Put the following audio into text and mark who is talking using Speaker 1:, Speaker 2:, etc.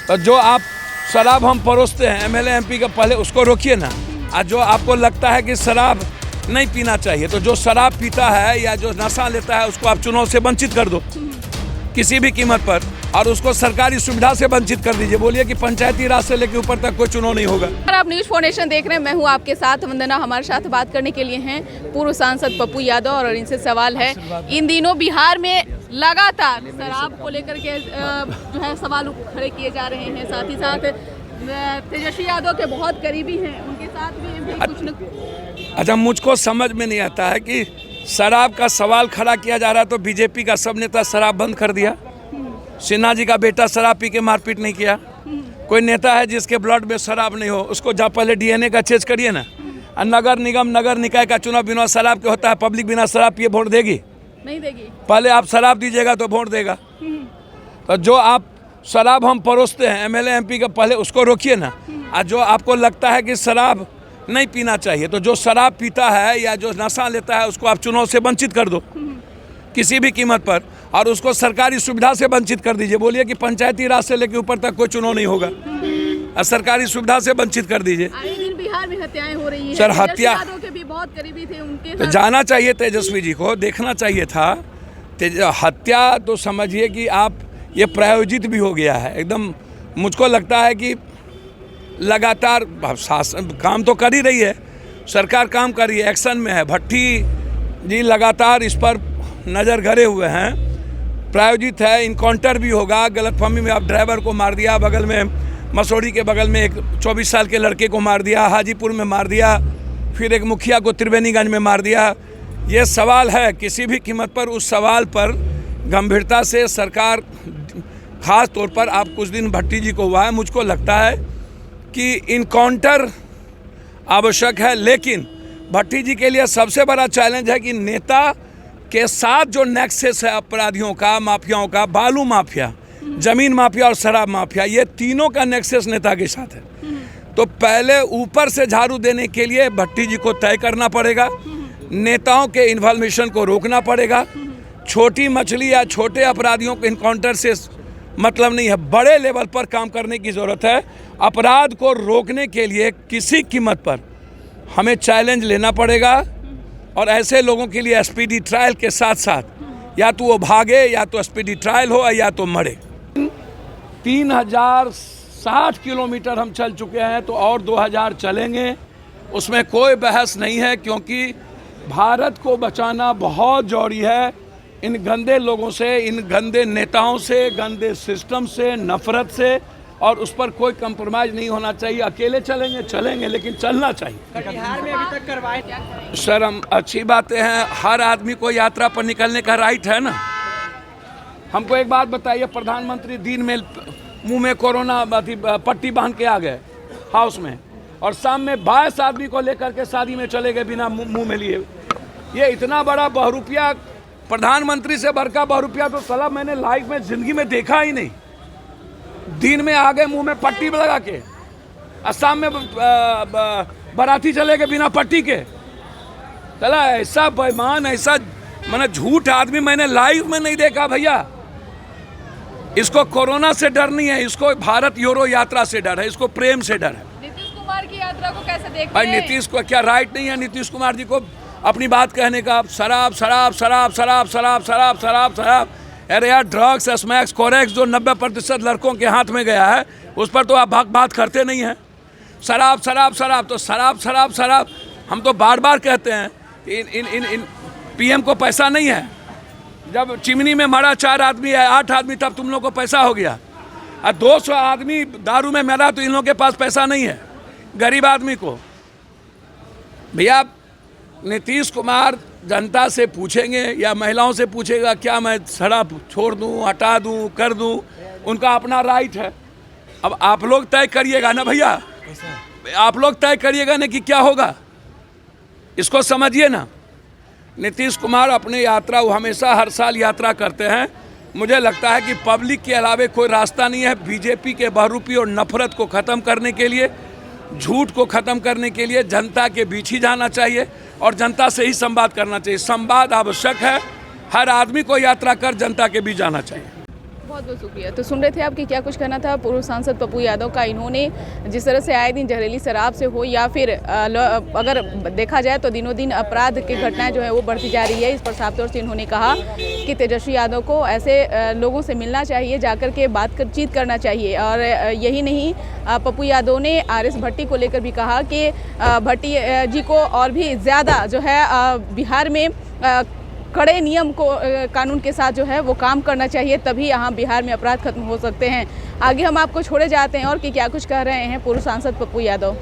Speaker 1: तो जो आप शराब हम परोसते हैं एमएलए एमपी का, पहले उसको रोकिए ना। और जो आपको लगता है कि शराब नहीं पीना चाहिए, तो जो शराब पीता है या जो नशा लेता है उसको आप चुनाव से वंचित कर दो किसी भी कीमत पर, और उसको सरकारी सुविधा से वंचित कर दीजिए। बोलिए कि पंचायती राज से लेकर ऊपर तक कोई चुनाव नहीं होगा।
Speaker 2: आप न्यूज फाउंडेशन देख रहे हैं, मैं हूं आपके साथ वंदना। हमारे साथ बात करने के लिए हैं पूर्व सांसद पप्पू यादव, और इनसे सवाल है, इन दिनों बिहार में लगातार शराब को लेकर के जो है सवाल खड़े किए जा रहे हैं। साथ ही साथ तेजस्वी यादव के बहुत करीबी हैं, उनके साथ भी कुछ न।
Speaker 1: अच्छा, मुझको समझ में नहीं आता है कि शराब का सवाल खड़ा किया जा रहा है तो बीजेपी का सब नेता शराब बंद कर दिया। सिन्हा जी का बेटा शराब पी के मारपीट नहीं किया। कोई नेता है जिसके ब्लड में शराब नहीं हो, उसको जब पहले डीएनए का चेंज करिए ना। नगर निगम नगर निकाय का चुनाव बिना शराब के होता है। पब्लिक बिना शराब पिए वोट देगी? नहीं देगी। पहले आप शराब दीजिएगा तो वोट देगा। तो जो आप शराब हम परोसते हैं एमएलए एमपी का, पहले उसको रोकिए ना। और जो आपको लगता है कि शराब नहीं पीना चाहिए, तो जो शराब पीता है या जो नशा लेता है उसको आप चुनाव से वंचित कर दो किसी भी कीमत पर, और उसको सरकारी सुविधा से वंचित कर दीजिए। बोलिए कि पंचायती राज से लेकर ऊपर तक कोई चुनाव नहीं होगा, और सरकारी सुविधा से वंचित कर दीजिए।
Speaker 2: बिहार में हत्याएं हो रही हैं।
Speaker 1: सर, हत्या
Speaker 2: के भी बहुत करीबी थे उनके,
Speaker 1: तो जाना चाहिए तेजस्वी जी को, देखना चाहिए था। हत्या तो समझिए कि आप ये प्रायोजित भी हो गया है एकदम। मुझको लगता है कि लगातार शासन काम तो कर ही रही है, सरकार काम कर रही है, एक्शन में है। भट्टी जी लगातार इस पर नज़र गड़े हुए हैं, प्रायोजित है। इनकाउंटर भी होगा। गलतफहमी में आप ड्राइवर को मार दिया, बगल में मसौड़ी के बगल में एक 24 साल के लड़के को मार दिया, हाजीपुर में मार दिया, फिर एक मुखिया को त्रिवेणीगंज में मार दिया। ये सवाल है, किसी भी कीमत पर उस सवाल पर गंभीरता से सरकार, खास तौर पर आप कुछ दिन भट्टी जी को हुआ है, मुझको लगता है कि इनकाउंटर आवश्यक है। लेकिन भट्टी जी के लिए सबसे बड़ा चैलेंज है कि नेता के साथ जो नेक्सस है अपराधियों का, माफियाओं का, बालू माफिया, जमीन माफिया और शराब माफिया, ये तीनों का नेक्सस नेता के साथ है। तो पहले ऊपर से झाड़ू देने के लिए भट्टी जी को तय करना पड़ेगा, नेताओं के इन्वॉल्वेशन को रोकना पड़ेगा। छोटी मछली या छोटे अपराधियों को इनकाउंटर से मतलब नहीं है, बड़े लेवल पर काम करने की ज़रूरत है। अपराध को रोकने के लिए किसी कीमत पर हमें चैलेंज लेना पड़ेगा, और ऐसे लोगों के लिए स्पीडी ट्रायल के साथ साथ या तो वो भागे, या तो स्पीडी ट्रायल हो, या तो मरे। 3060 किलोमीटर हम चल चुके हैं, तो और 2000 चलेंगे, उसमें कोई बहस नहीं है। क्योंकि भारत को बचाना बहुत जरूरी है इन गंदे लोगों से, इन गंदे नेताओं से, गंदे सिस्टम से, नफरत से, और उस पर कोई कंप्रोमाइज़ नहीं होना चाहिए। अकेले चलेंगे लेकिन चलना चाहिए।
Speaker 3: बिहार में अभी तक करवाए
Speaker 1: सर, हम अच्छी बातें हैं, हर आदमी को यात्रा पर निकलने का राइट है ना। हमको एक बात बताइए, प्रधानमंत्री दिन में मुंह में कोरोना पट्टी बांध के आ गए हाउस में, और शाम में 22 आदमी को लेकर के शादी में चले गए बिना मुंह में लिए। ये इतना बड़ा बहुरुपया, प्रधानमंत्री से बड़का बहुरुपया तो साला मैंने लाइफ में जिंदगी में देखा ही नहीं। दिन में आ गए मुंह में पट्टी लगा के, असम में बाराती चले गए बिना पट्टी के। चला, ऐसा बेईमान, ऐसा मैंने झूठ आदमी मैंने लाइव में नहीं देखा भैया। इसको कोरोना से डर नहीं है, इसको भारत यूरो यात्रा से डर है, इसको प्रेम से डर है।
Speaker 2: नीतीश कुमार की यात्रा को कैसे देखते हैं?
Speaker 1: नीतीश को क्या राइट नहीं है नीतीश कुमार जी को अपनी बात कहने का? शराब शराब शराब शराब शराब शराब शराब शराब, अरे यार, ड्रग्स, स्मैक्स, कोरेक्स जो 90% लड़कों के हाथ में गया है, उस पर तो आप बात करते नहीं हैं। शराब शराब शराब, तो शराब शराब शराब हम तो बार बार कहते हैं। इन पीएम को पैसा नहीं है। जब चिमनी में मरा 4 आदमी है, 8 आदमी, तब तुम लोग को पैसा हो गया। और 200 आदमी दारू में मरा तो इन लोगों के पास पैसा नहीं है, गरीब आदमी को। भैया, नीतीश कुमार जनता से पूछेंगे या महिलाओं से पूछेगा क्या मैं शराब छोड़ दूं, हटा दूं, कर दूं, उनका अपना राइट है। अब आप लोग तय करिएगा ना भैया, आप लोग तय करिएगा ना कि क्या होगा, इसको समझिए ना। नीतीश कुमार अपने यात्रा, वो हमेशा हर साल यात्रा करते हैं। मुझे लगता है कि पब्लिक के अलावे कोई रास्ता नहीं है बीजेपी के बहुरूपी और नफरत को ख़त्म करने के लिए, झूठ को ख़त्म करने के लिए जनता के बीच ही जाना चाहिए और जनता से ही संवाद करना चाहिए। संवाद आवश्यक है, हर आदमी को यात्रा कर जनता के बीच जाना चाहिए।
Speaker 2: बहुत बहुत शुक्रिया। तो सुन रहे थे आपकी क्या कुछ कहना था पूर्व सांसद पप्पू यादव का। इन्होंने जिस तरह से आए दिन जहरीली शराब से हो या फिर अगर देखा जाए तो दिनों दिन अपराध की घटनाएं जो है वो बढ़ती जा रही है, इस पर साफ तौर से इन्होंने कहा कि तेजस्वी यादव को ऐसे लोगों से मिलना चाहिए, जाकर के बातचीत करना चाहिए। और यही नहीं, पप्पू यादव ने आर.एस. भट्टी को लेकर भी कहा कि भट्टी जी को और भी ज़्यादा जो है बिहार में कड़े नियम को कानून के साथ जो है वो काम करना चाहिए, तभी यहाँ बिहार में अपराध खत्म हो सकते हैं। आगे हम आपको छोड़े जाते हैं और कि क्या कुछ कह रहे हैं पूर्व सांसद पप्पू यादव।